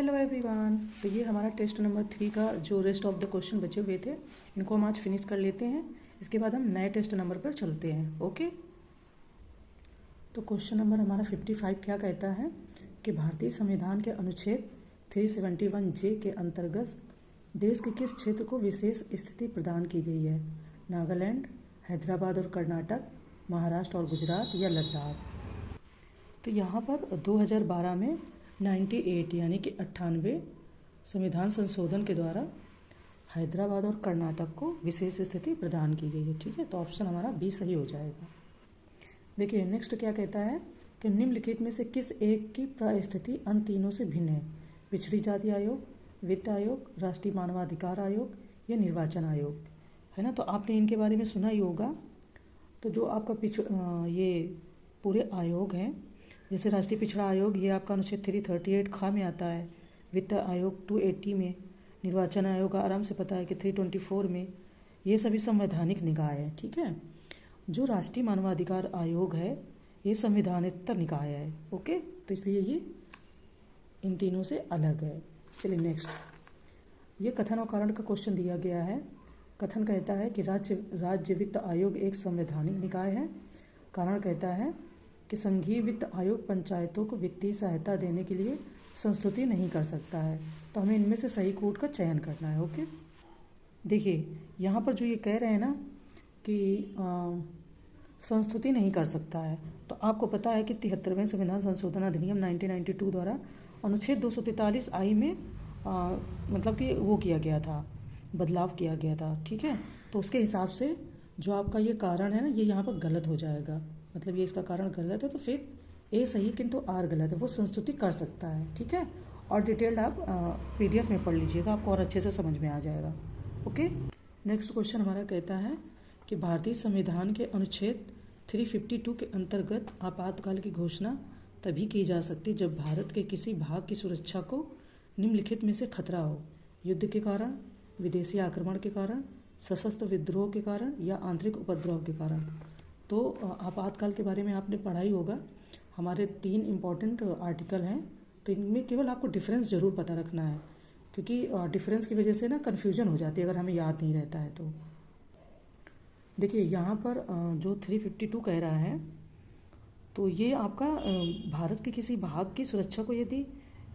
Hello everyone. तो ये हमारा टेस्ट नंबर 3 का जो रेस्ट ऑफ द क्वेश्चन बचे हुए थे इनको हम आज फिनिश कर लेते हैं। इसके बाद हम नए टेस्ट नंबर पर चलते हैं। ओके, तो क्वेश्चन नंबर हमारा 55 क्या कहता है कि भारतीय संविधान के अनुच्छेद 371 के अंतर्गत देश के किस क्षेत्र को विशेष स्थिति प्रदान की गई है? नागालैंड, हैदराबाद और कर्नाटक, महाराष्ट्र और गुजरात या लद्दाख। तो यहाँ पर 2012 में 98 यानी कि 98 संविधान संशोधन के द्वारा हैदराबाद और कर्नाटक को विशेष स्थिति प्रदान की गई है। ठीक है, तो ऑप्शन हमारा बी सही हो जाएगा। देखिए नेक्स्ट क्या कहता है कि निम्नलिखित में से किस एक की परिस्थिति अन्य तीनों से भिन्न है? पिछड़ी जाति आयोग, वित्त आयोग, राष्ट्रीय मानवाधिकार आयोग या निर्वाचन आयोग, है ना। तो आपने इनके बारे में सुना ही होगा। तो जो आपका ये पूरे आयोग हैं, जैसे राष्ट्रीय पिछड़ा आयोग ये आपका अनुच्छेद 338 खा में आता है, वित्त आयोग 280 में, निर्वाचन आयोग का आराम से पता है कि 324 में। ये सभी संवैधानिक निकाय है। ठीक है, जो राष्ट्रीय मानवाधिकार आयोग है ये संविधानेतर निकाय है। ओके, तो इसलिए ये इन तीनों से अलग है। चलिए नेक्स्ट, ये कथन और कारण का क्वेश्चन दिया गया है। कथन कहता है कि राज्य वित्त आयोग एक संवैधानिक निकाय है। कारण कहता है कि संघीय वित्त आयोग पंचायतों को वित्तीय सहायता देने के लिए संस्तुति नहीं कर सकता है। तो हमें इनमें से सही कोड का चयन करना है। ओके, देखिए यहाँ पर जो ये कह रहे हैं ना कि संस्तुति नहीं कर सकता है, तो आपको पता है कि 73वें संविधान संशोधन अधिनियम 1992 द्वारा अनुच्छेद 243 आई में मतलब कि वो किया गया था, बदलाव किया गया था। ठीक है, तो उसके हिसाब से जो आपका ये कारण है ना ये यहाँ पर गलत हो जाएगा। मतलब ये इसका कारण गलत है, तो फिर ए सही किंतु आर गलत है। वो संस्तुति कर सकता है। ठीक है, और डिटेल्ड आप PDF में पढ़ लीजिएगा, आपको और अच्छे से समझ में आ जाएगा। ओके, नेक्स्ट क्वेश्चन हमारा कहता है कि भारतीय संविधान के अनुच्छेद 352 के अंतर्गत आपातकाल की घोषणा तभी की जा सकती जब भारत के किसी भाग की सुरक्षा को निम्नलिखित में से खतरा हो: युद्ध के कारण, विदेशी आक्रमण के कारण, सशस्त्र विद्रोह के कारण या आंतरिक उपद्रव के कारण। तो आपातकाल के बारे में आपने पढ़ा ही होगा। हमारे 3 इम्पॉर्टेंट आर्टिकल हैं, तो इनमें केवल आपको डिफरेंस ज़रूर पता रखना है, क्योंकि डिफरेंस की वजह से ना कन्फ्यूजन हो जाती है अगर हमें याद नहीं रहता है। तो देखिए यहाँ पर जो 352 कह रहा है, तो ये आपका भारत के किसी भाग की सुरक्षा को यदि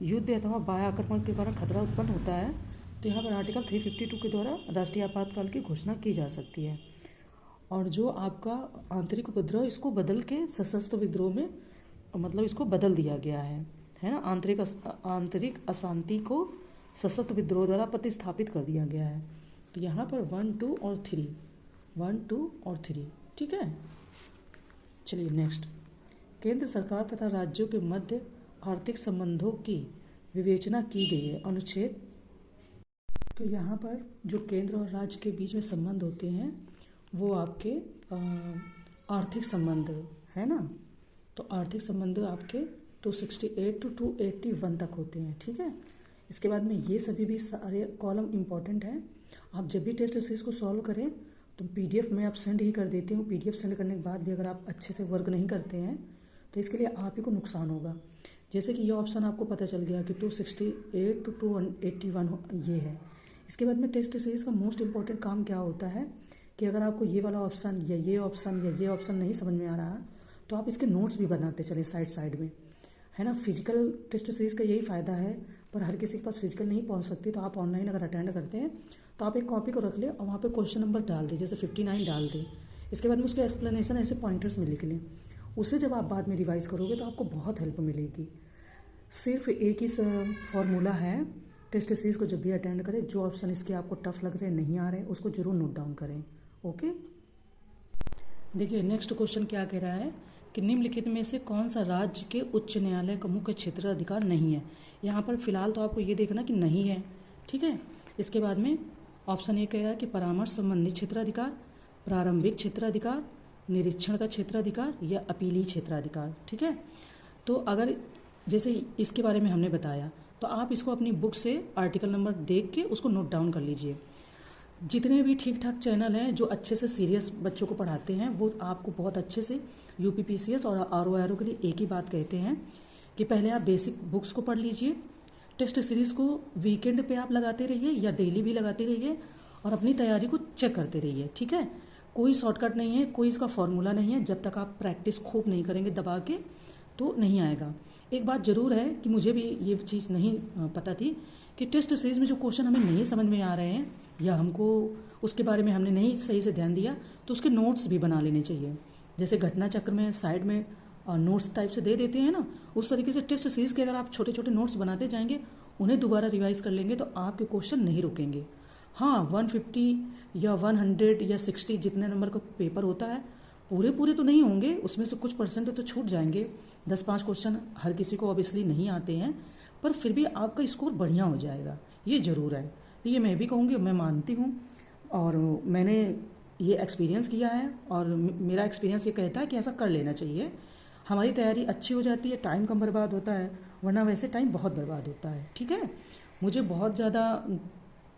युद्ध अथवा बाह्य आक्रमण के कारण खतरा उत्पन्न होता है तो यहाँ पर आर्टिकल 352 के द्वारा राष्ट्रीय आपातकाल की घोषणा की जा सकती है। और जो आपका आंतरिक उपद्रव, इसको बदल के सशस्त्र विद्रोह में मतलब इसको बदल दिया गया है ना। आंतरिक अशांति को सशस्त्र विद्रोह द्वारा प्रतिस्थापित कर दिया गया है। तो यहाँ पर 1, 2 और 3, 1, 2 और 3। ठीक है, चलिए नेक्स्ट, केंद्र सरकार तथा राज्यों के मध्य आर्थिक संबंधों की विवेचना की गई है। अनुच्छेद, तो यहाँ पर जो केंद्र और राज्य के बीच में संबंध होते हैं वो आपके आर्थिक संबंध है ना। तो आर्थिक संबंध आपके 268 to 281 तक होते हैं। ठीक है, इसके बाद में ये सभी भी सारे कॉलम इम्पॉर्टेंट हैं। आप जब भी टेस्ट सीरीज को सॉल्व करें तो PDF में आप सेंड ही कर देती हूँ। PDF सेंड करने के बाद भी अगर आप अच्छे से वर्क नहीं करते हैं तो इसके लिए आप ही को नुकसान होगा। जैसे कि ये ऑप्शन आपको पता चल गया कि 268 to 281 ये है। इसके बाद में टेस्ट सीरीज का मोस्ट इम्पॉर्टेंट काम क्या होता है कि अगर आपको ये वाला ऑप्शन या ये ऑप्शन या ये ऑप्शन नहीं समझ में आ रहा तो आप इसके नोट्स भी बनाते चले साइड में, है ना। फिजिकल टेस्ट सीरीज का यही फ़ायदा है, पर हर किसी के पास फिजिकल नहीं पहुंच सकती। तो आप ऑनलाइन अगर अटेंड करते हैं तो आप एक कॉपी को रख लें और वहाँ पे क्वेश्चन नंबर डाल दें, जैसे 59 डाल दें। इसके बाद में उसके एक्सप्लेनेशन ऐसे पॉइंटर्स में लिख लें। उसे जब आप बाद में रिवाइज़ करोगे तो आपको बहुत हेल्प मिलेगी। सिर्फ एक ही फॉर्मूला है, टेस्ट सीरीज को जब भी अटेंड करें जो ऑप्शन इसके आपको टफ लग रहे हैं, नहीं आ रहे, उसको जरूर नोट डाउन करें। ओके, देखिए नेक्स्ट क्वेश्चन क्या कह रहा है कि निम्नलिखित में से कौन सा राज्य के उच्च न्यायालय का मुख्य क्षेत्र अधिकार नहीं है। यहाँ पर फिलहाल तो आपको ये देखना कि नहीं है। ठीक है, इसके बाद में ऑप्शन ए कह रहा है कि परामर्श संबंधी क्षेत्राधिकार, प्रारंभिक क्षेत्राधिकार, निरीक्षण का क्षेत्राधिकार या अपीली क्षेत्राधिकार। ठीक है, तो अगर जैसे इसके बारे में हमने बताया तो आप इसको अपनी बुक से आर्टिकल नंबर देख के उसको नोट डाउन कर लीजिए। जितने भी ठीक ठाक चैनल हैं जो अच्छे से सीरियस बच्चों को पढ़ाते हैं वो आपको बहुत अच्छे से UPPCS और RO के लिए एक ही बात कहते हैं कि पहले आप बेसिक बुक्स को पढ़ लीजिए, टेस्ट सीरीज़ को वीकेंड पे आप लगाते रहिए या डेली भी लगाते रहिए और अपनी तैयारी को चेक करते रहिए, ठीक है। कोई शॉर्टकट नहीं है, कोई इसका फॉर्मूला नहीं है। जब तक आप प्रैक्टिस खूब नहीं करेंगे दबा के तो नहीं आएगा। एक बात ज़रूर है कि मुझे भी ये चीज़ नहीं पता थी कि टेस्ट सीरीज़ में जो क्वेश्चन हमें नहीं समझ में आ रहे हैं या हमको उसके बारे में हमने नहीं सही से ध्यान दिया तो उसके नोट्स भी बना लेने चाहिए। जैसे घटना चक्र में साइड में नोट्स टाइप से दे देते हैं ना, उस तरीके से टेस्ट सीरीज़ के अगर आप छोटे छोटे नोट्स बनाते जाएंगे, उन्हें दोबारा रिवाइज कर लेंगे तो आपके क्वेश्चन नहीं रुकेंगे। हाँ, 150 या 100 या 60 जितने नंबर का पेपर होता है, पूरे तो नहीं होंगे, उसमें से कुछ परसेंट तो छूट जाएंगे। 10-5 क्वेश्चन हर किसी को ऑब्वियसली नहीं आते हैं, पर फिर भी आपका स्कोर बढ़िया हो जाएगा, ये ज़रूर है। तो ये मैं भी कहूँगी, मैं मानती हूँ और मैंने ये एक्सपीरियंस किया है और मेरा एक्सपीरियंस ये कहता है कि ऐसा कर लेना चाहिए। हमारी तैयारी अच्छी हो जाती है, टाइम कम बर्बाद होता है, वरना वैसे टाइम बहुत बर्बाद होता है, ठीक है। मुझे बहुत ज़्यादा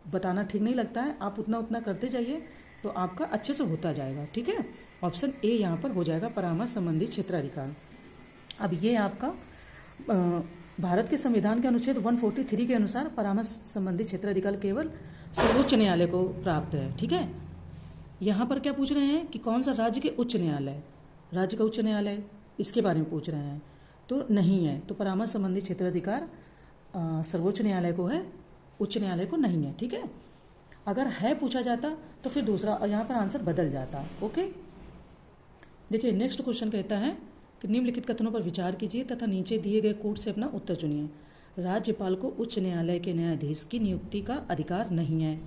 बताना ठीक नहीं लगता है, आप उतना उतना करते जाइए तो आपका अच्छे से होता जाएगा, ठीक है। ऑप्शन ए यहाँ पर हो जाएगा, परामर्श संबंधी क्षेत्राधिकार। अब ये आपका भारत के संविधान के अनुच्छेद 143 के अनुसार परामर्श संबंधी क्षेत्राधिकार केवल सर्वोच्च न्यायालय को प्राप्त है, ठीक है। यहाँ पर क्या पूछ रहे हैं कि कौन सा राज्य के उच्च न्यायालय, राज्य का उच्च न्यायालय, इसके बारे में पूछ रहे हैं, तो नहीं है। तो परामर्श संबंधी क्षेत्राधिकार सर्वोच्च न्यायालय को है, उच्च न्यायालय को नहीं है, ठीक है। अगर है पूछा जाता तो फिर दूसरा यहाँ पर आंसर बदल जाता, ओके। देखिए नेक्स्ट क्वेश्चन कहता है कि निम्नलिखित कथनों पर विचार कीजिए तथा नीचे दिए गए कोड से अपना उत्तर चुनिए। राज्यपाल को उच्च न्यायालय के न्यायाधीश की नियुक्ति का अधिकार नहीं है,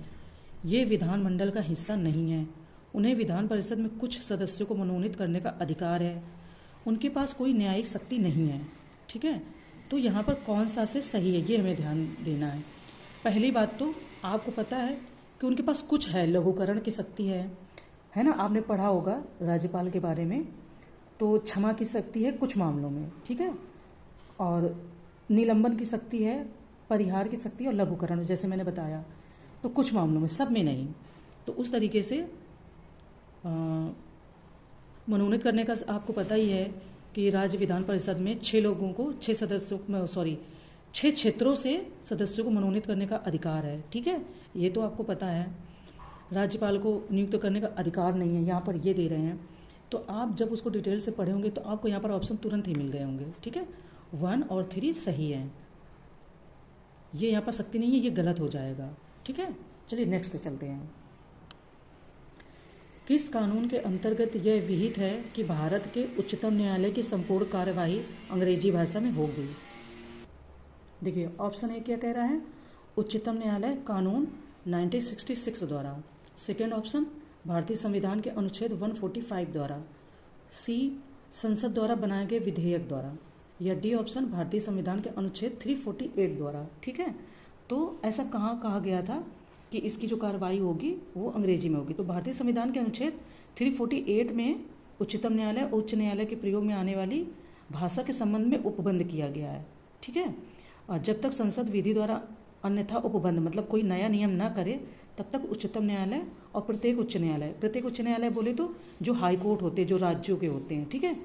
ये विधानमंडल का हिस्सा नहीं है, उन्हें विधान परिषद में कुछ सदस्यों को मनोनीत करने का अधिकार है, उनके पास कोई न्यायिक शक्ति नहीं है, ठीक है। तो यहाँ पर कौन सा से सही है ये हमें ध्यान देना है। पहली बात तो आपको पता है कि उनके पास कुछ है, लघुकरण की शक्ति है ना, आपने पढ़ा होगा राज्यपाल के बारे में। तो क्षमा की शक्ति है कुछ मामलों में, ठीक है, और निलंबन की शक्ति है, परिहार की शक्ति और लघुकरण जैसे मैंने बताया, तो कुछ मामलों में, सब में नहीं। तो उस तरीके से मनोनीत करने का आपको पता ही है कि राज्य विधान परिषद में 6 लोगों को 6 सदस्यों 6 क्षेत्रों से सदस्यों को मनोनीत करने का अधिकार है, ठीक है, ये तो आपको पता है। राज्यपाल को नियुक्त करने का अधिकार नहीं है, यहाँ पर ये दे रहे हैं। तो आप जब उसको डिटेल से पढ़े होंगे तो आपको यहाँ पर ऑप्शन तुरंत ही मिल गए होंगे, ठीक है। 1 और 3 सही है, ये यहाँ पर शक्ति नहीं है, ये गलत हो जाएगा, ठीक है। चलिए नेक्स्ट चलते हैं। किस कानून के अंतर्गत यह विहित है कि भारत के उच्चतम न्यायालय की संपूर्ण कार्यवाही अंग्रेजी भाषा में होगी। देखिए ऑप्शन ए क्या कह रहा है, उच्चतम न्यायालय कानून 1966 द्वारा। सेकेंड ऑप्शन भारतीय संविधान के अनुच्छेद 145 द्वारा। सी संसद द्वारा बनाए गए विधेयक द्वारा। या डी ऑप्शन भारतीय संविधान के अनुच्छेद 348 द्वारा, ठीक है। तो ऐसा कहाँ कहा गया था कि इसकी जो कार्रवाई होगी वो अंग्रेजी में होगी। तो भारतीय संविधान के अनुच्छेद 348 में उच्चतम न्यायालय और उच्च न्यायालय के प्रयोग में आने वाली भाषा के संबंध में उपबंध किया गया है, ठीक है। और जब तक संसद विधि द्वारा अन्यथा उपबंध मतलब कोई नया नियम ना करे तब तक उच्चतम न्यायालय और प्रत्येक उच्च न्यायालय बोले तो जो हाई कोर्ट होते हैं जो राज्यों के होते हैं, ठीक है,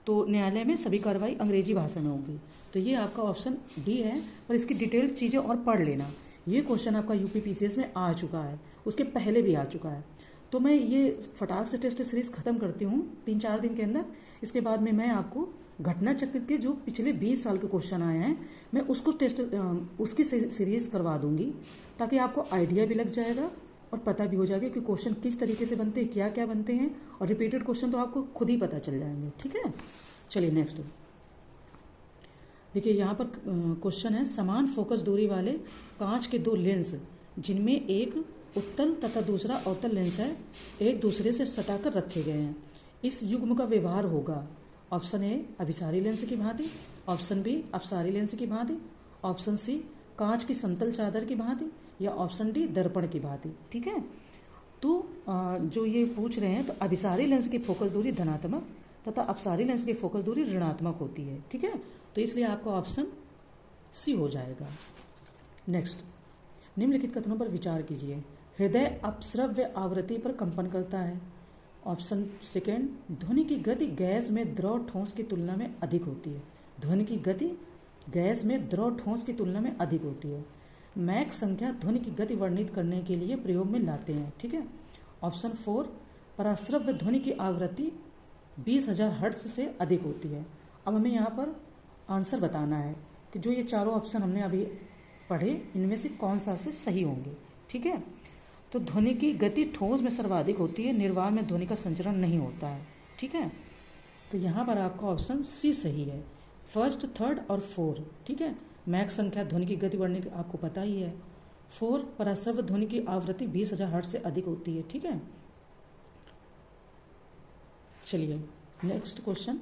तो न्यायालय में सभी कार्रवाई अंग्रेजी भाषा में होगी। तो ये आपका ऑप्शन डी है, पर इसकी डिटेल चीज़ें और पढ़ लेना। ये क्वेश्चन आपका यूपी पीसीएस में आ चुका है, उसके पहले भी आ चुका है। तो मैं ये फटाक से टेस्ट सीरीज़ ख़त्म करती हूँ 3-4 दिन के अंदर। इसके बाद में मैं आपको घटना चक्र के जो पिछले 20 साल के क्वेश्चन आए हैं मैं उसको उसकी सीरीज़ करवा दूंगी, ताकि आपको आइडिया भी लग जाएगा और पता भी हो जाएगा कि क्वेश्चन किस तरीके से बनते हैं, क्या क्या बनते हैं, और रिपीटेड क्वेश्चन तो आपको खुद ही पता चल जाएंगे, ठीक है। चलिए नेक्स्ट देखिए, यहाँ पर क्वेश्चन है, समान फोकस दूरी वाले कांच के 2 लेंस जिनमें एक उत्तल तथा दूसरा अवतल लेंस है एक दूसरे से सटाकर रखे गए हैं, इस युग्म का व्यवहार होगा। ऑप्शन ए अभिसारी लेंस की भांति, ऑप्शन बी अपसारी लेंस की भांति, ऑप्शन सी कांच की समतल चादर की भांति, या ऑप्शन डी दर्पण की भांति, ठीक है। तो जो ये पूछ रहे हैं, तो अभिसारी लेंस की फोकस दूरी धनात्मक तथा अपसारी लेंस की फोकस दूरी ऋणात्मक होती है, ठीक है। तो इसलिए आपका ऑप्शन सी हो जाएगा। नेक्स्ट, निम्नलिखित कथनों पर विचार कीजिए। हृदय अपश्रव्य आवृत्ति पर कंपन करता है। ऑप्शन सेकेंड, ध्वनि की गति गैस में द्रव ठोस की तुलना में अधिक होती है। ध्वनि की गति गैस में द्रव ठोस की तुलना में अधिक होती है। मैक संख्या ध्वनि की गति वर्णित करने के लिए प्रयोग में लाते हैं। ठीक है। ऑप्शन 4, पराश्रव्य ध्वनि की आवृत्ति 20,000 हर्ट्ज से अधिक होती है। अब हमें यहाँ पर आंसर बताना है कि जो ये चारों ऑप्शन हमने अभी पढ़े इनमें से कौन सा से सही होंगे। ठीक है। तो ध्वनि की गति ठोस में सर्वाधिक होती है, निर्वाह में ध्वनि का संचरण नहीं होता है। ठीक है। तो यहाँ पर आपका ऑप्शन सी सही है, फर्स्ट, थर्ड और 4। ठीक है। मैक संख्या ध्वनि की गति वर्णित आपको पता ही है। 4, पराश्रव्य ध्वनि की आवृत्ति 20,000 हर्ट्ज से अधिक होती है। ठीक है। चलिए नेक्स्ट क्वेश्चन।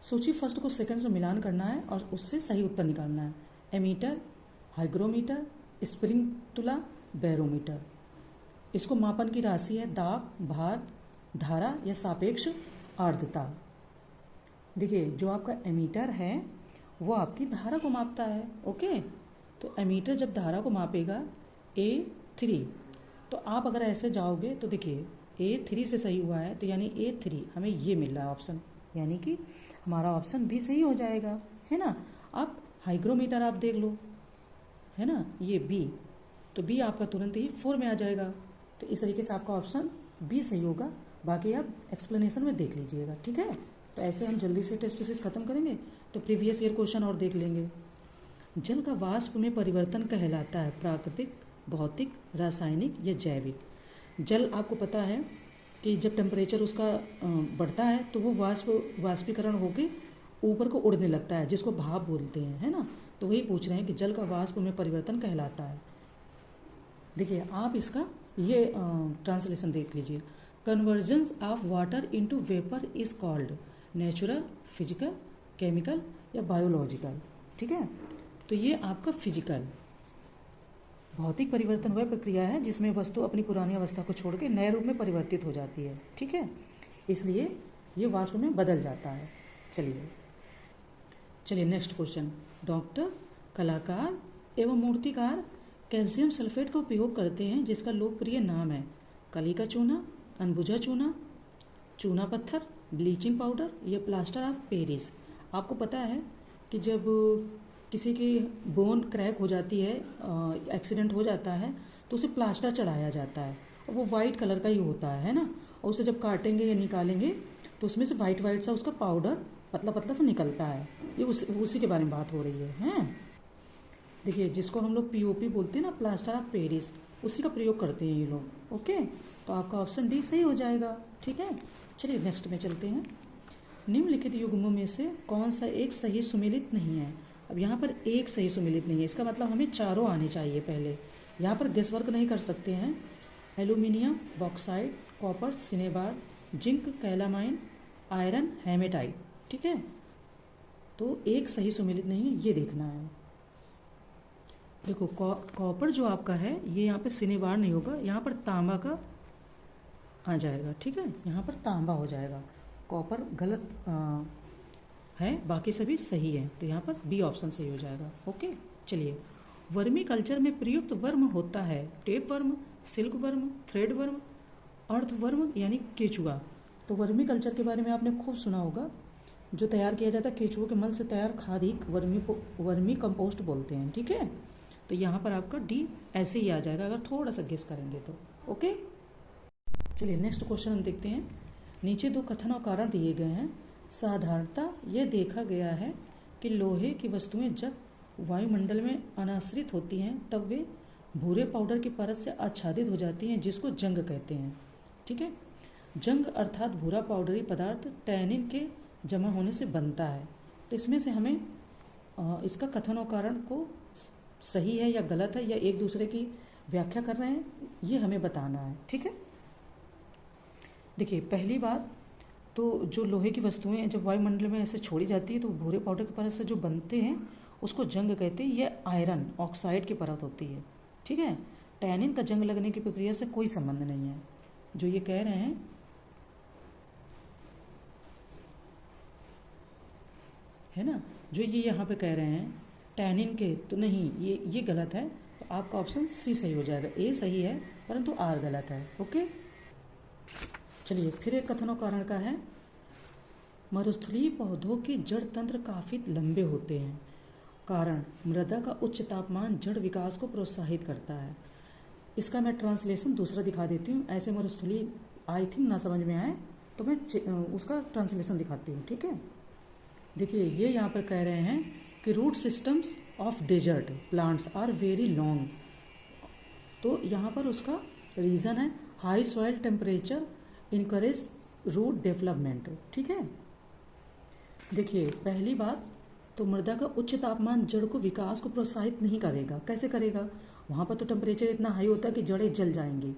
सूची फर्स्ट को सेकंड से मिलान करना है और उससे सही उत्तर निकालना है। एमीटर, हाइग्रोमीटर, स्प्रिंग तुला, बैरोमीटर। इसको मापन की राशि है दाब, भार, धारा या सापेक्ष आर्द्रता। देखिए जो आपका एमीटर है वो आपकी धारा को मापता है। ओके। तो एमीटर जब धारा को मापेगा A3, तो आप अगर ऐसे जाओगे तो देखिए A3 से सही हुआ है, तो यानी A3 हमें ये मिल रहा है ऑप्शन, यानी कि हमारा ऑप्शन भी सही हो जाएगा, है ना। आप हाइग्रोमीटर आप देख लो, है ना, ये B, तो B आपका तुरंत ही 4 में आ जाएगा। तो इस तरीके से आपका ऑप्शन B सही होगा। बाकी आप एक्सप्लेनेशन में देख लीजिएगा। ठीक है। तो ऐसे हम जल्दी से टेस्ट सीरीज खत्म करेंगे तो प्रीवियस ईयर क्वेश्चन और देख लेंगे। जल का वाष्प में परिवर्तन कहलाता है प्राकृतिक, भौतिक, रासायनिक या जैविक। जल आपको पता है कि जब टेम्परेचर उसका बढ़ता है तो वो वाष्पीकरण होकर ऊपर को उड़ने लगता है, जिसको भाप बोलते हैं, है ना। तो वही पूछ रहे हैं कि जल का वाष्प में परिवर्तन कहलाता है। देखिए आप इसका ये ट्रांसलेशन देख लीजिए। Convergence of water into vapour is called natural, physical, chemical या बायोलॉजिकल। ठीक है। तो ये आपका फिजिकल, भौतिक परिवर्तन वह प्रक्रिया है जिसमें वस्तु अपनी पुरानी अवस्था को छोड़ के नए रूप में परिवर्तित हो जाती है। ठीक है। इसलिए ये वाष्प में बदल जाता है। चलिए नेक्स्ट क्वेश्चन। डॉक्टर, कलाकार एवं मूर्तिकार कैल्शियम सल्फेट का उपयोग करते हैं जिसका लोकप्रिय नाम है कली का चूना, अनबुझा चूना, चूना पत्थर, ब्लीचिंग पाउडर या प्लास्टर ऑफ पेरिस। आपको पता है कि जब किसी की बोन क्रैक हो जाती है, एक्सीडेंट हो जाता है, तो उसे प्लास्टर चढ़ाया जाता है और वो वाइट कलर का ही होता है ना। और उसे जब काटेंगे या निकालेंगे तो उसमें से वाइट वाइट सा उसका पाउडर पतला पतला सा निकलता है। ये उसी के बारे में बात हो रही है, हैं। देखिए जिसको हम लोग POP बोलते हैं ना, प्लास्टर ऑफ पेरिस, उसी का प्रयोग करते हैं ये लोग। ओके। तो आपका ऑप्शन डी सही हो जाएगा। ठीक है। चलिए नेक्स्ट में चलते हैं। निम्नलिखित युग्मों में से कौन सा एक सही सुमेलित नहीं है। अब यहाँ पर एक सही सुमेलित नहीं है, इसका मतलब हमें चारों आने चाहिए पहले। यहाँ पर गेस वर्क नहीं कर सकते हैं। Aluminium, bauxite, copper, cinnabar, zinc, calamine, iron, haematite. ठीक है। तो एक सही सुमेलित नहीं है, ये देखना है। देखो कॉपर जो आपका है ये यहाँ पे सिनेबार नहीं होगा, यहाँ पर तांबा का आ जाएगा। ठीक है। यहाँ पर तांबा हो जाएगा, कॉपर गलत है, बाकी सभी सही है। तो यहाँ पर बी ऑप्शन सही हो जाएगा। ओके। चलिए वर्मी कल्चर में प्रयुक्त वर्म होता है tapeworm, silkworm, threadworm, earthworm यानी केचुआ। तो वर्मी कल्चर के बारे में आपने खूब सुना होगा। जो तैयार किया जाता है केचुओं के मल से तैयार खाद ही वर्मी कंपोस्ट बोलते हैं। ठीक है। तो यहाँ पर आपका डी ऐसे ही आ जाएगा अगर थोड़ा सा गेस करेंगे तो। ओके। चलिए नेक्स्ट क्वेश्चन हम देखते हैं। नीचे दो कथन और कारण दिए गए हैं। साधारणतः यह देखा गया है कि लोहे की वस्तुएं जब वायुमंडल में अनाश्रित होती हैं तब वे भूरे पाउडर की परत से आच्छादित हो जाती हैं, जिसको जंग कहते हैं। ठीक है। जंग अर्थात भूरा पाउडरी पदार्थ टैनिन के जमा होने से बनता है। तो इसमें से हमें इसका कथन और कारण को सही है या गलत है या एक दूसरे की व्याख्या कर रहे हैं, ये हमें बताना है। ठीक है। देखिए पहली बात तो जो लोहे की वस्तुएं जब वायुमंडल में ऐसे छोड़ी जाती है तो भूरे पाउडर की परत से जो बनते हैं उसको जंग कहते हैं। ये आयरन ऑक्साइड की परत होती है। ठीक है। टैनिन का जंग लगने की प्रक्रिया से कोई संबंध नहीं है। जो ये कह रहे हैं, है ना, जो ये यहाँ पे कह रहे हैं टैनिन के, तो नहीं, ये गलत है। तो आपका ऑप्शन सी सही हो जाएगा। ए सही है परंतु आर गलत है। ओके। चलिए फिर एक कथन और कारण का है। मरुस्थलीय पौधों के जड़ तंत्र काफ़ी लंबे होते हैं कारण मृदा का उच्च तापमान जड़ विकास को प्रोत्साहित करता है। इसका मैं ट्रांसलेशन दूसरा दिखा देती हूँ, ऐसे मरुस्थली आई थिंक ना समझ में आए तो मैं उसका ट्रांसलेशन दिखाती हूँ, ठीक है। देखिए ये यहाँ पर कह रहे हैं कि root systems of desert plants are very long, तो यहाँ पर उसका रीज़न है high soil temperature encourage root development, ठीक है। देखिए पहली बात तो मृदा का उच्च तापमान जड़ को विकास को प्रोत्साहित नहीं करेगा। कैसे करेगा? वहाँ पर तो टेम्परेचर इतना हाई होता है कि जड़ें जल जाएंगी।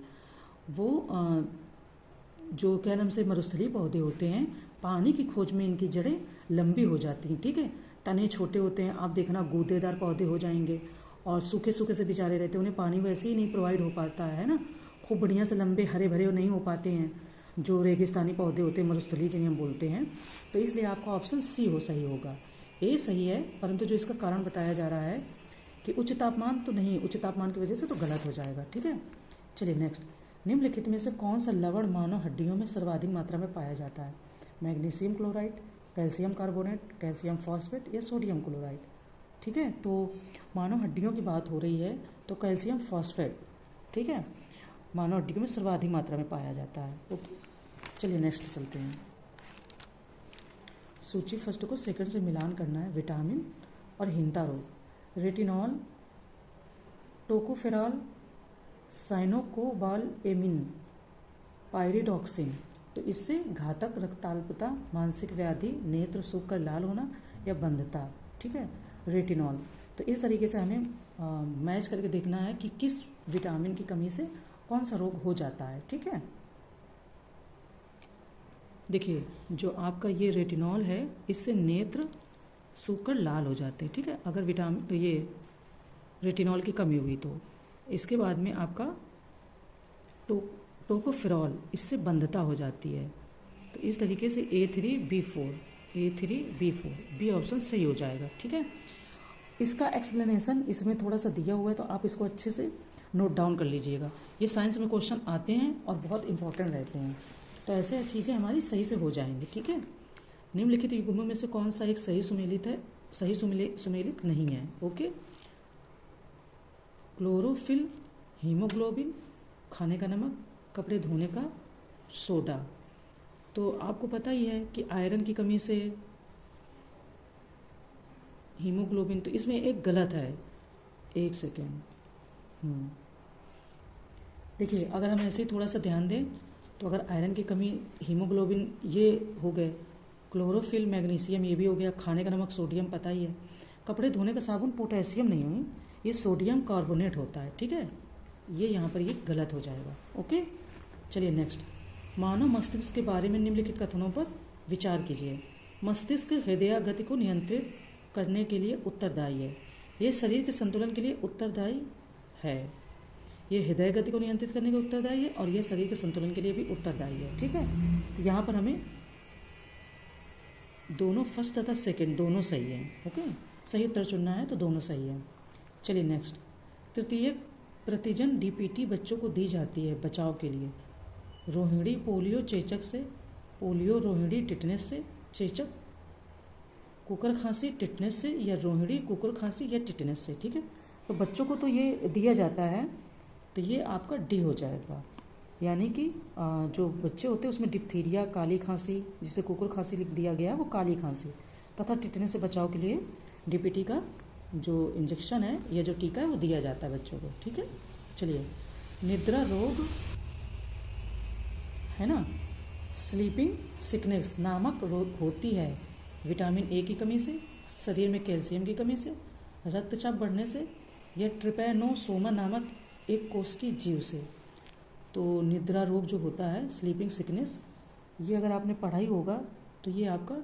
वो जो क्या नाम से मरुस्थलीय पौधे होते हैं, पानी की खोज में इनकी जड़ें लंबी हो जाती हैं, ठीक है। तने छोटे होते हैं, आप देखना गूदेदार पौधे हो जाएंगे, और सूखे सूखे से बेचारे रहते हैं, उन्हें पानी वैसे ही नहीं प्रोवाइड हो पाता है ना, खूब बढ़िया से लंबे हरे भरे नहीं हो पाते हैं जो रेगिस्तानी पौधे होते हैं मरुस्थलीय जिन्हें हम बोलते हैं। तो इसलिए आपका ऑप्शन सी सही होगा। ए सही है, परंतु जो इसका कारण बताया जा रहा है कि उच्च तापमान तो नहीं, उच्च तापमान की वजह से तो गलत हो जाएगा, ठीक है। चलिए नेक्स्ट, निम्नलिखित में से कौन सा लवण मानव हड्डियों में सर्वाधिक मात्रा में पाया जाता है? Magnesium chloride, calcium carbonate, calcium phosphate या सोडियम क्लोराइड, ठीक है। तो मानव हड्डियों की बात हो रही है तो कैल्शियम फॉस्फेट, ठीक है, मानव हड्डियों में सर्वाधिक मात्रा में पाया जाता है। ओके, चलिए नेक्स्ट चलते हैं। सूची फर्स्ट को सेकंड से मिलान करना है। विटामिन और हीनता रोग, रेटिनॉल, टोकोफेरॉल, साइनोकोबालएमिन, पायरिडॉक्सिन, तो इससे घातक रक्ताल्पता, मानसिक व्याधि, नेत्र सूख कर लाल होना या बंधता, ठीक है, रेटिनॉल। तो इस तरीके से हमें मैच करके देखना है कि किस विटामिन की कमी से कौन सा रोग हो जाता है, ठीक है। देखिए जो आपका ये रेटिनॉल है, इससे नेत्र सूख कर लाल हो जाते हैं, ठीक है, अगर विटामिन ये रेटिनॉल की कमी हुई तो। इसके बाद में आपका टोकोफेरॉल, इससे बंधता हो जाती है। तो इस तरीके से A3B4 बी ऑप्शन सही हो जाएगा, ठीक है। इसका एक्सप्लेनेशन इसमें थोड़ा सा दिया हुआ है, तो आप इसको अच्छे से नोट डाउन कर लीजिएगा। ये साइंस में क्वेश्चन आते हैं और बहुत इंपॉर्टेंट रहते हैं, तो ऐसे चीज़ें हमारी सही से हो जाएंगी, ठीक है। निम्नलिखित युग्मों में से कौन सा एक सही सुमेलित है, सही सुमेलित नहीं है? ओके, क्लोरोफिल, हीमोग्लोबिन, खाने का नमक, कपड़े धोने का सोडा। तो आपको पता ही है कि आयरन की कमी से हीमोग्लोबिन, तो इसमें एक गलत है, एक सेकेंड। देखिए अगर हम ऐसे ही थोड़ा सा ध्यान दें तो अगर आयरन की कमी, हीमोग्लोबिन ये हो गए, क्लोरोफिल मैग्नीशियम ये भी हो गया, खाने का नमक सोडियम पता ही है, कपड़े धोने का साबुन पोटेशियम नहीं हुई, ये सोडियम कार्बोनेट होता है, ठीक है। ये यहाँ पर ये गलत हो जाएगा। ओके, चलिए नेक्स्ट, मानव मस्तिष्क के बारे में निम्नलिखित कथनों पर विचार कीजिए। मस्तिष्क हृदय गति को नियंत्रित करने के लिए उत्तरदायी है, यह शरीर के संतुलन के लिए उत्तरदायी है, ये हृदय गति को नियंत्रित करने के उत्तरदायी है, और यह शरीर के संतुलन के लिए भी उत्तरदायी है, ठीक है। तो यहाँ पर हमें दोनों फर्स्ट तथा सेकंड दोनों सही है। ओके, सही उत्तर चुनना है तो दोनों सही है। चलिए नेक्स्ट, तृतीय प्रतिजन डीपीटी बच्चों को दी जाती है बचाव के लिए। रोहिणी पोलियो चेचक से, पोलियो रोहिणी टिटनेस से, चेचक कुकर खांसी टिटनेस से, या रोहिणी कुकर खांसी या टिटनेस से, ठीक है। तो बच्चों को तो ये दिया जाता है, तो ये आपका डी हो जाएगा, यानी कि जो बच्चे होते हैं उसमें डिप्थीरिया, काली खांसी, जिसे कुकुर खांसी लिख दिया गया है वो काली खांसी, तथा टिटनेस से बचाव के लिए डीपीटी का जो इंजेक्शन है या जो टीका है वो दिया जाता है बच्चों को, ठीक है। चलिए, निद्रा रोग है ना, स्लीपिंग सिकनेस नामक रोग होती है विटामिन ए की कमी से, शरीर में कैल्शियम की कमी से, रक्तचाप बढ़ने से, या ट्रिपैनोसोमा नामक एक कोष की जीव से। तो निद्रा रोग जो होता है, स्लीपिंग सिकनेस, ये अगर आपने पढ़ा ही होगा तो ये आपका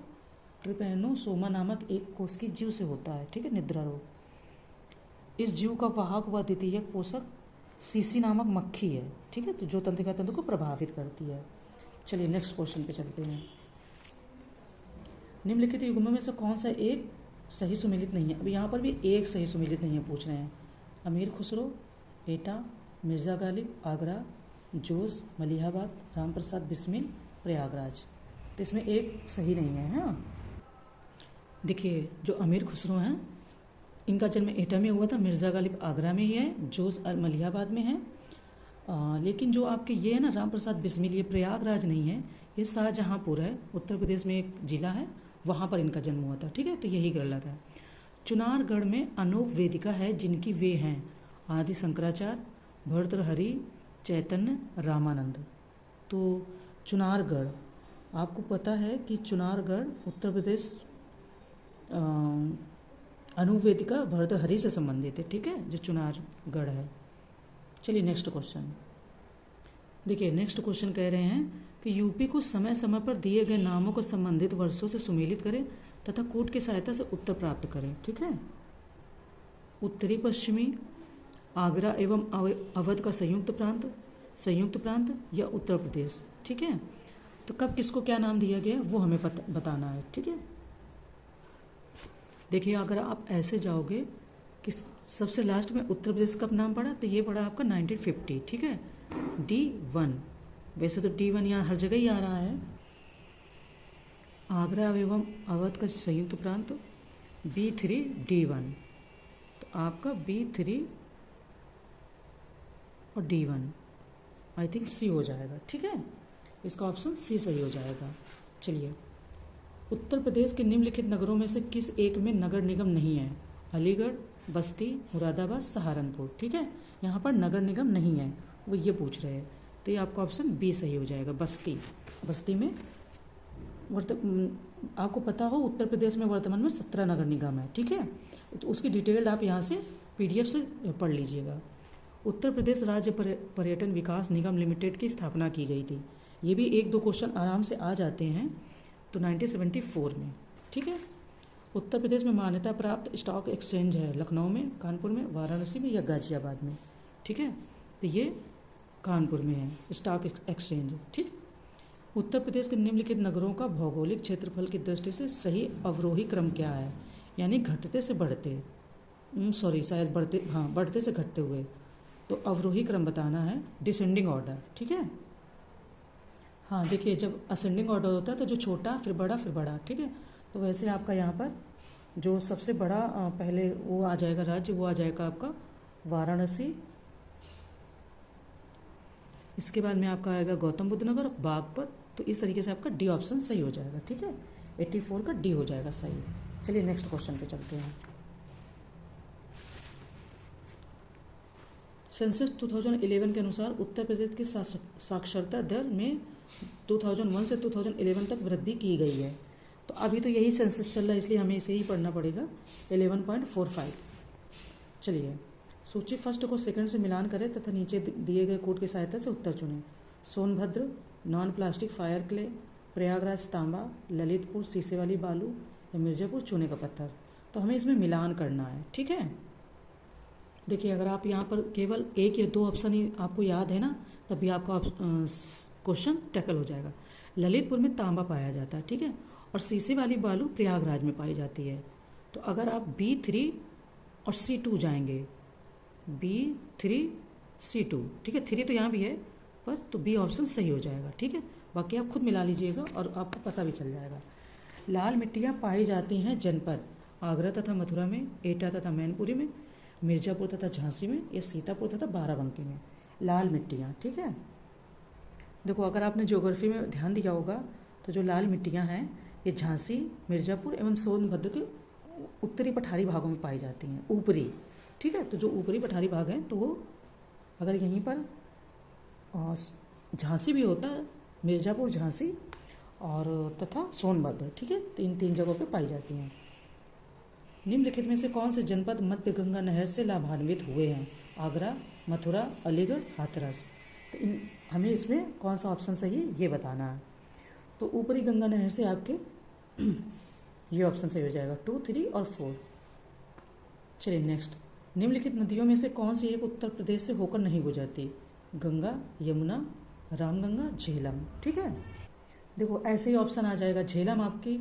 ट्रिपैनोसोमा नामक एक कोष की जीव से होता है, ठीक है, निद्रा रोग। इस जीव का वाहक व द्वितीयक पोषक सीसी नामक मक्खी है, ठीक है, तो जो तंत्रिका तंत्र को प्रभावित करती है। चलिए नेक्स्ट क्वेश्चन पे चलते हैं। निम्नलिखित युग्मों में से कौन सा एक सही सुमेलित नहीं है? अब यहाँ पर भी एक सही सुमेलित नहीं है पूछ रहे हैं। अमीर खुसरो, एटा, मिर्ज़ा गालिब, आगरा, जोश, मलिहाबाद, राम प्रसाद बिस्मिल, प्रयागराज। तो इसमें एक सही नहीं है, हाँ। देखिए जो अमीर खुसरो हैं इनका जन्म एटा में हुआ था, मिर्ज़ा गालिब आगरा में ही है, जोश मलिहाबाद में है। लेकिन जो आपके ये है ना राम प्रसाद बिस्मिल, ये प्रयागराज नहीं है, ये शाहजहाँपुर है, उत्तर प्रदेश में एक जिला है, वहाँ पर इनका जन्म हुआ था। ठीक है, तो यही गलत है। चुनारगढ़ में अनूप वेदिका है जिनकी वे हैं आदि शंकराचार्य, भर्तृहरि, चैतन्य, रामानंद। तो चुनारगढ़, आपको पता है कि चुनारगढ़ उत्तर प्रदेश अनूप वेदिका भर्तृहरि से संबंधित है। ठीक है, जो चुनारगढ़ है। चलिए नेक्स्ट क्वेश्चन देखिए। नेक्स्ट क्वेश्चन कह रहे हैं कि यूपी को समय समय पर दिए गए नामों को संबंधित वर्षों से सुमेलित करें तथा कूट की सहायता से उत्तर प्राप्त करें। ठीक है, उत्तरी पश्चिमी, आगरा एवं अवध का संयुक्त प्रांत या उत्तर प्रदेश। ठीक है, तो कब किसको क्या नाम दिया गया वो हमें बताना है। ठीक है, देखिए अगर आप ऐसे जाओगे कि सबसे लास्ट में उत्तर प्रदेश कब नाम पड़ा, तो ये पड़ा आपका 1950। ठीक है, D1, वैसे तो D1 यहाँ हर जगह ही आ रहा है। आगरा एवं अवध का संयुक्त प्रांत B3 D1, तो आपका B3 और D1 आई थिंक C हो जाएगा। ठीक है, इसका ऑप्शन C सही हो जाएगा। चलिए, उत्तर प्रदेश के निम्नलिखित नगरों में से किस एक में नगर निगम नहीं है? अलीगढ़, बस्ती, मुरादाबाद, सहारनपुर। ठीक है, यहाँ पर नगर निगम नहीं है, वो ये पूछ रहे हैं, तो ये आपका ऑप्शन बी सही हो जाएगा। बस्ती में आपको पता हो उत्तर प्रदेश में वर्तमान में 17 नगर निगम है। ठीक है, तो उसकी डिटेल आप यहाँ से PDF से पढ़ लीजिएगा। उत्तर प्रदेश राज्य पर्यटन विकास निगम लिमिटेड की स्थापना की गई थी। ये भी 1-2 क्वेश्चन आराम से आ जाते हैं, तो 1974 में। ठीक है, उत्तर प्रदेश में मान्यता प्राप्त स्टॉक एक्सचेंज है लखनऊ में, कानपुर में, वाराणसी में या गाजियाबाद में। ठीक है, तो ये कानपुर में है स्टॉक एक्सचेंज। ठीक, उत्तर प्रदेश के निम्नलिखित नगरों का भौगोलिक क्षेत्रफल की दृष्टि से सही अवरोही क्रम क्या है? यानी घटते से बढ़ते, शायद बढ़ते से घटते हुए, तो अवरोही क्रम बताना है, डिसेंडिंग ऑर्डर। ठीक है, हाँ देखिए, जब असेंडिंग ऑर्डर होता है तो जो छोटा फिर बड़ा। ठीक है, तो वैसे आपका यहाँ पर जो सबसे बड़ा पहले वो आ जाएगा राज्य, वो आ जाएगा आपका वाराणसी। इसके बाद में आपका आएगा गौतम बुद्ध नगर, बागपत। तो इस तरीके से आपका डी ऑप्शन सही हो जाएगा। ठीक है, 84 का डी हो जाएगा सही। चलिए नेक्स्ट क्वेश्चन पे चलते हैं। सेंसस 2011 के अनुसार उत्तर प्रदेश की साक्षरता दर में 2001 से 2011 तक वृद्धि की गई है। तो अभी तो यही सेंसस चल रहा है, इसलिए हमें इसे ही पढ़ना पड़ेगा, 11.45। चलिए, सूची फर्स्ट को सेकंड से मिलान करें तथा नीचे दिए गए कोड की सहायता से उत्तर चुनें। Sonbhadra non plastic fire clay, Prayagraj तांबा, ललितपुर शीशे वाली बालू या मिर्जापुर चूने का पत्थर। तो हमें इसमें मिलान करना है। ठीक है, देखिए अगर आप यहाँ पर केवल 1 या 2 ऑप्शन ही आपको याद है ना, तभी आपका क्वेश्चन टैकल हो जाएगा। ललितपुर में तांबा पाया जाता है। ठीक है, और शीशे वाली बालू प्रयागराज में पाई जाती है। तो अगर आप B3 और C2 जाएंगे, B3 C2, ठीक है, 3 तो यहाँ भी है पर, तो B ऑप्शन सही हो जाएगा। ठीक है, बाकी आप खुद मिला लीजिएगा और आपको पता भी चल जाएगा। लाल मिट्टियाँ पाई जाती हैं जनपद आगरा तथा मथुरा में, एटा तथा मैनपुरी में, मिर्जापुर तथा झांसी में या सीतापुर तथा बाराबंकी में। लाल मिट्टियाँ। ठीक है, देखो अगर आपने ज्योग्राफी में ध्यान दिया होगा तो जो लाल मिट्टियाँ हैं ये झांसी, मिर्जापुर एवं सोनभद्र के उत्तरी पठारी भागों में पाई जाती हैं, ऊपरी। ठीक है, तो जो ऊपरी पठारी भाग हैं तो वो अगर यहीं पर झांसी भी होता है, मिर्जापुर, झांसी और तथा सोनभद्र। ठीक है, तो इन 3 जगहों पे पाई जाती हैं। निम्नलिखित में से कौन से जनपद मध्य गंगा नहर से लाभान्वित हुए हैं? आगरा, मथुरा, अलीगढ़, हाथरस। तो हमें इसमें कौन सा ऑप्शन सही है ये बताना है। तो ऊपरी गंगा नहर से आपके ये ऑप्शन सही हो जाएगा, 2, 3 और 4। चलिए नेक्स्ट, निम्नलिखित नदियों में से कौन सी एक उत्तर प्रदेश से होकर नहीं गुजरती? गंगा, यमुना, रामगंगा, झेलम। ठीक है, देखो ऐसे ही ऑप्शन आ जाएगा। झेलम आपकी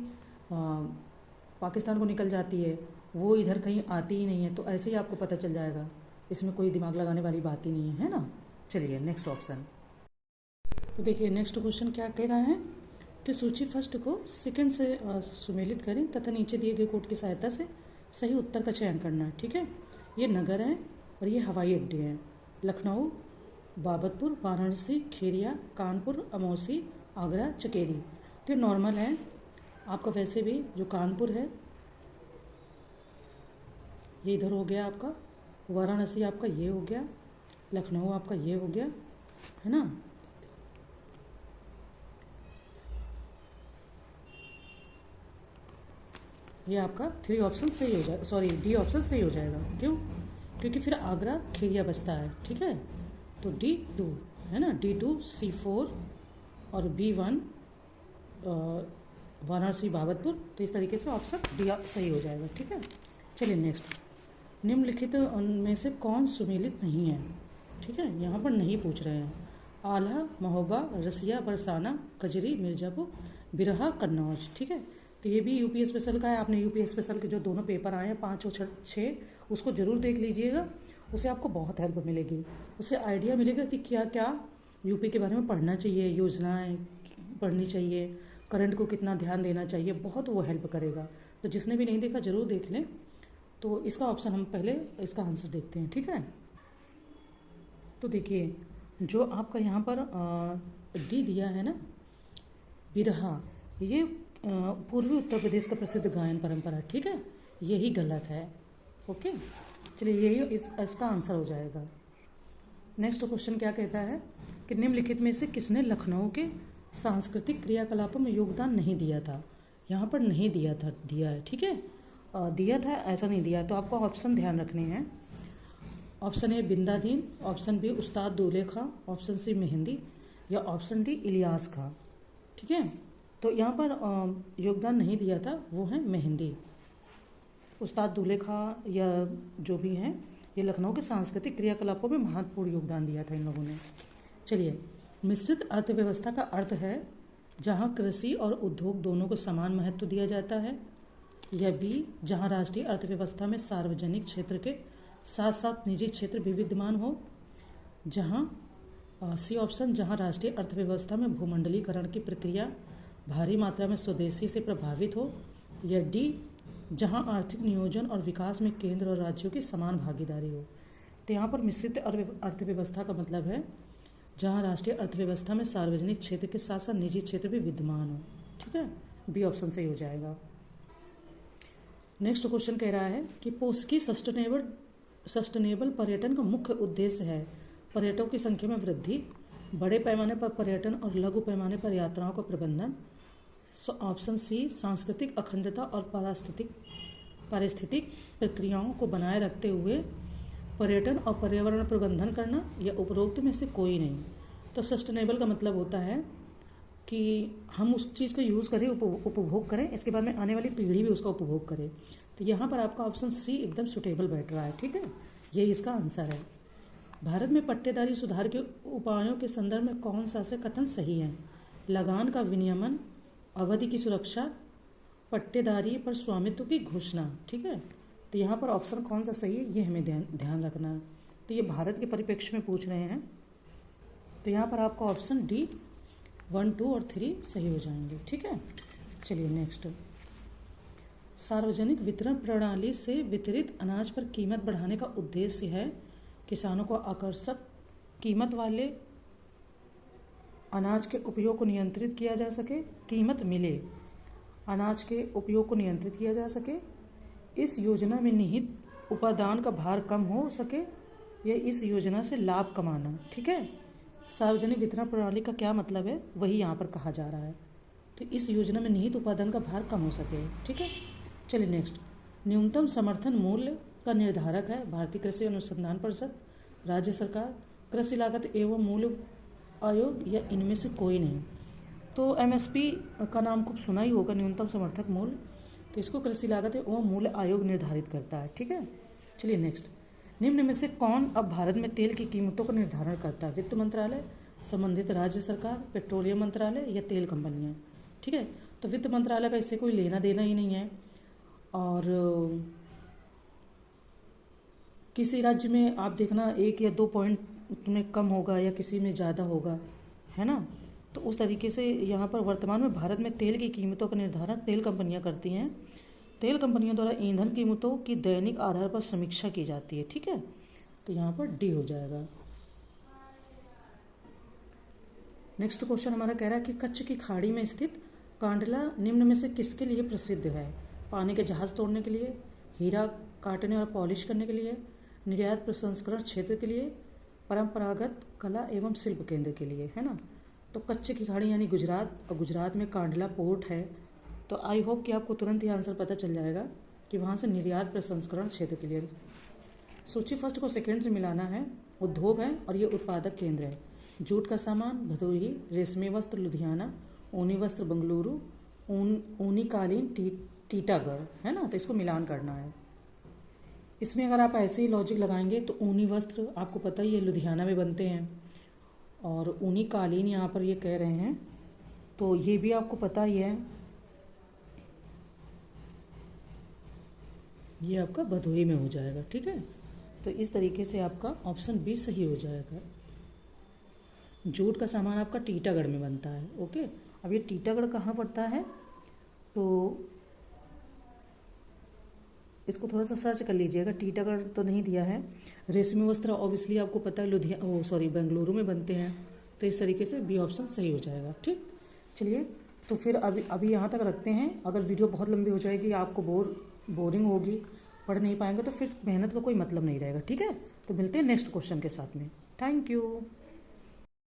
पाकिस्तान को निकल जाती है, वो इधर कहीं आती ही नहीं है, तो ऐसे ही आपको पता चल जाएगा, इसमें कोई दिमाग लगाने वाली बात ही नहीं है ना। चलिए नेक्स्ट ऑप्शन। तो देखिए नेक्स्ट क्वेश्चन क्या कह रहा है कि सूची फर्स्ट को सेकंड से सुमेलित करें तथा नीचे दिए गए कोड की सहायता से सही उत्तर का चयन करना है, ठीक है। ये नगर हैं और ये हवाई अड्डे हैं। लखनऊ, बाबतपुर, वाराणसी, खेरिया, कानपुर, अमौसी, आगरा, चकेरी। तो ये नॉर्मल है आपका। वैसे भी जो कानपुर है ये इधर हो गया आपका, वाराणसी आपका ये हो गया, लखनऊ आपका ये हो गया, है ना। ये आपका 3 ऑप्शन सही हो जाएगा, सॉरी डी ऑप्शन सही हो जाएगा। क्यों? क्योंकि फिर आगरा खेरिया बचता है, ठीक है। तो D2 है ना, D2 C4 और B1 वाराणसी बाबतपुर। तो इस तरीके से ऑप्शन डी सही हो जाएगा, ठीक है। चलिए नेक्स्ट, निम्नलिखित उनमें से कौन सुमेलित नहीं है, ठीक है। यहाँ पर नहीं पूछ रहे हैं। आल्हा, महोबा, रसिया, बरसाना, कजरी, मिर्ज़ापुर, बिरहा, कन्नौज, ठीक है। तो ये भी यूपी स्पेशल का है। आपने यूपी स्पेशल के जो दोनों पेपर आए हैं 5 और 6, उसको ज़रूर देख लीजिएगा। उससे आपको बहुत हेल्प मिलेगी, उससे आइडिया मिलेगा कि क्या क्या यूपी के बारे में पढ़ना चाहिए, योजनाएं पढ़नी चाहिए, करंट को कितना ध्यान देना चाहिए, बहुत वो हेल्प करेगा। तो जिसने भी नहीं देखा ज़रूर देख लें। तो इसका ऑप्शन हम पहले इसका आंसर देखते हैं, ठीक है। तो देखिए जो आपका यहाँ पर डी दिया है ना, बिरहा, ये पूर्वी उत्तर प्रदेश का प्रसिद्ध गायन परंपरा, ठीक है। यही गलत है, ओके। चलिए यही इसका आंसर हो जाएगा। नेक्स्ट क्वेश्चन क्या कहता है कि निम्नलिखित में से किसने लखनऊ के सांस्कृतिक क्रियाकलापों में योगदान नहीं दिया था। यहाँ पर नहीं दिया था, दिया है, ठीक है। दिया था ऐसा नहीं दिया। तो आपको ऑप्शन ध्यान रखने हैं। Option A Bindadin, option B Ustad Dulhe Khan, option C mehndi, या ऑप्शन डी इलियास खां, ठीक है। तो यहाँ पर योगदान नहीं दिया था, वो है मेहंदी। उस्ताद दूल्हे खां या जो भी हैं, ये लखनऊ के सांस्कृतिक क्रियाकलापों में महत्वपूर्ण योगदान दिया था इन लोगों ने। चलिए, मिश्रित अर्थव्यवस्था का अर्थ है जहाँ कृषि और उद्योग दोनों को समान महत्व दिया जाता है, या बी जहाँ राष्ट्रीय अर्थव्यवस्था में सार्वजनिक क्षेत्र के साथ साथ निजी क्षेत्र भी विद्यमान हो, जहाँ सी ऑप्शन जहाँ राष्ट्रीय अर्थव्यवस्था में भूमंडलीकरण की प्रक्रिया भारी मात्रा में स्वदेशी से प्रभावित हो, या डी जहाँ आर्थिक नियोजन और विकास में केंद्र और राज्यों की समान भागीदारी हो। तो यहाँ पर मिश्रित अर्थव्यवस्था का मतलब है जहाँ राष्ट्रीय अर्थव्यवस्था में सार्वजनिक क्षेत्र के साथ साथ निजी क्षेत्र भी विद्यमान हो, ठीक है। बी ऑप्शन सही हो जाएगा। नेक्स्ट क्वेश्चन कह रहा है कि पोस्की सस्टेनेबल पर्यटन का मुख्य उद्देश्य है पर्यटकों की संख्या में वृद्धि, बड़े पैमाने पर पर्यटन और लघु पैमाने पर यात्राओं का प्रबंधन। ऑप्शन सी सांस्कृतिक अखंडता और पारिस्थितिक प्रक्रियाओं को बनाए रखते हुए पर्यटन और पर्यावरण प्रबंधन करना, या उपरोक्त में से कोई नहीं। तो सस्टेनेबल का मतलब होता है कि हम उस चीज़ को यूज़ करें, उपभोग करें, इसके बाद में आने वाली पीढ़ी भी उसका उपभोग करे। तो यहाँ पर आपका ऑप्शन सी एकदम सुटेबल बैठ रहा है, ठीक है। ये इसका आंसर है। भारत में पट्टेदारी सुधार के उपायों के संदर्भ में कौन सा से कथन सही है? लगान का विनियमन, अवधि की सुरक्षा, पट्टेदारी पर स्वामित्व की घोषणा, ठीक है। तो यहाँ पर ऑप्शन कौन सा सही है ये हमें ध्यान रखना है। तो ये भारत के परिप्रेक्ष्य में पूछ रहे हैं। तो यहाँ पर आपका ऑप्शन डी 1, 2 और 3 सही हो जाएंगे, ठीक है। चलिए नेक्स्ट, सार्वजनिक वितरण प्रणाली से वितरित अनाज पर कीमत बढ़ाने का उद्देश्य है किसानों को आकर्षक कीमत वाले अनाज के उपयोग को नियंत्रित किया जा सके, कीमत मिले अनाज के उपयोग को नियंत्रित किया जा सके, इस योजना में निहित उपादान का भार कम हो सके, या इस योजना से लाभ कमाना, ठीक है। सार्वजनिक वितरण प्रणाली का क्या मतलब है वही यहाँ पर कहा जा रहा है। तो इस योजना में निहित उपादान का भार कम हो सके, ठीक है। चलिए नेक्स्ट, न्यूनतम समर्थन मूल्य का निर्धारक है भारतीय कृषि अनुसंधान परिषद, राज्य सरकार, कृषि लागत एवं मूल्य आयोग, या इनमें से कोई नहीं। तो एमएसपी का नाम खूब सुना ही होगा, न्यूनतम समर्थक मूल्य। तो इसको कृषि लागत एवं मूल्य आयोग निर्धारित करता है, ठीक है। चलिए नेक्स्ट, निम्न में से कौन अब भारत में तेल की कीमतों का निर्धारण करता है? वित्त मंत्रालय, संबंधित राज्य सरकार, पेट्रोलियम मंत्रालय, या तेल कंपनियां, ठीक है। तो वित्त मंत्रालय का इससे कोई लेना देना ही नहीं है, और किसी राज्य में आप देखना 1 या 2 पॉइंट में कम होगा या किसी में ज़्यादा होगा, है ना। तो उस तरीके से यहाँ पर वर्तमान में भारत में तेल की कीमतों का निर्धारण तेल कंपनियां करती हैं। तेल कंपनियों द्वारा ईंधन कीमतों की दैनिक आधार पर समीक्षा की जाती है। ठीक है, तो यहाँ पर डी हो जाएगा। नेक्स्ट क्वेश्चन हमारा कह रहा है कि कच्छ की खाड़ी में स्थित कांडला निम्न में से किसके लिए प्रसिद्ध है? पानी के जहाज तोड़ने के लिए, हीरा काटने और पॉलिश करने के लिए, निर्यात प्रसंस्करण क्षेत्र के लिए, परंपरागत कला एवं शिल्प केंद्र के लिए, है ना। तो कच्छ की खाड़ी यानी गुजरात, और गुजरात में कांडला पोर्ट है। तो आई होप कि आपको तुरंत ही आंसर पता चल जाएगा कि वहाँ से निर्यात प्रसंस्करण क्षेत्र के लिए। सूची फर्स्ट को सेकेंड से मिलाना है। उद्योग है और ये उत्पादक केंद्र है। जूट का सामान भदोही, रेशमी वस्त्र लुधियाना, ऊनी वस्त्र बंगलुरु, ऊनी कालीन टीटागढ़, है ना। तो इसको मिलान करना है। इसमें अगर आप ऐसे ही लॉजिक लगाएंगे तो ऊनी वस्त्र आपको पता ही है लुधियाना में बनते हैं, और ऊनी कालीन यहाँ पर ये कह रहे हैं, तो ये भी आपको पता ही है, ये आपका भदोही में हो जाएगा। ठीक है, तो इस तरीके से आपका ऑप्शन बी सही हो जाएगा। जूट का सामान आपका टीटागढ़ में बनता है। ओके, अब ये टीटागढ़ कहाँ पड़ता है, तो इसको थोड़ा सा सर्च कर लीजिएगा। टीटागढ़ तो नहीं दिया है। रेशमी वस्त्र ऑब्वियसली आपको पता है बेंगलुरु में बनते हैं। तो इस तरीके से बी ऑप्शन सही हो जाएगा। ठीक, चलिए तो फिर अभी यहाँ तक रखते हैं। अगर वीडियो बहुत लंबी हो जाएगी, आपको बोरिंग होगी, पढ़ नहीं पाएंगे, तो फिर मेहनत का कोई मतलब नहीं रहेगा। ठीक है, तो मिलते हैं नेक्स्ट क्वेश्चन के साथ में। Thank you.